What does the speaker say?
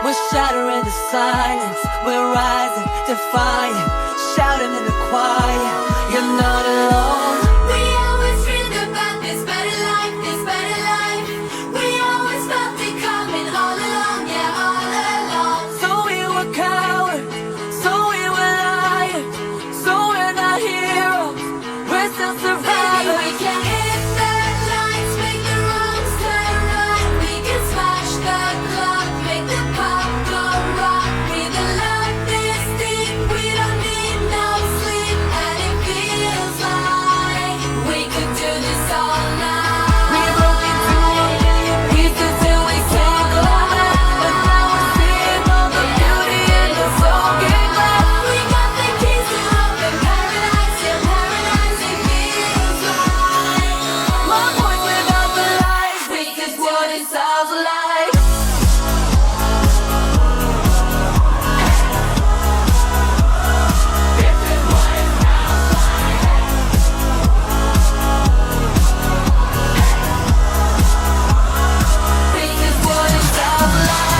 We're shattering the silence, we're rising, defying, shouting in the quiet. You're not alone. We always dreamed about this better life, this better life. We always felt it coming all along, yeah, all along. So we were cowards, so we were liars, so we're not heroes, we're still survivors. Maybe we can hit the lights, make the wrongs turn right. We can smash the clock, make the pop go rock. Be the love this deep, we don't need no sleep, and it feels like we could do this all night. We broke into a million pieces till we came alive, but now we're seeing all the beauty in the broken glass. We got the keys to open paradise, yeah, paradise it feels like. My point without the lies, We this could is do what it this sounds like. This is what it sounds like.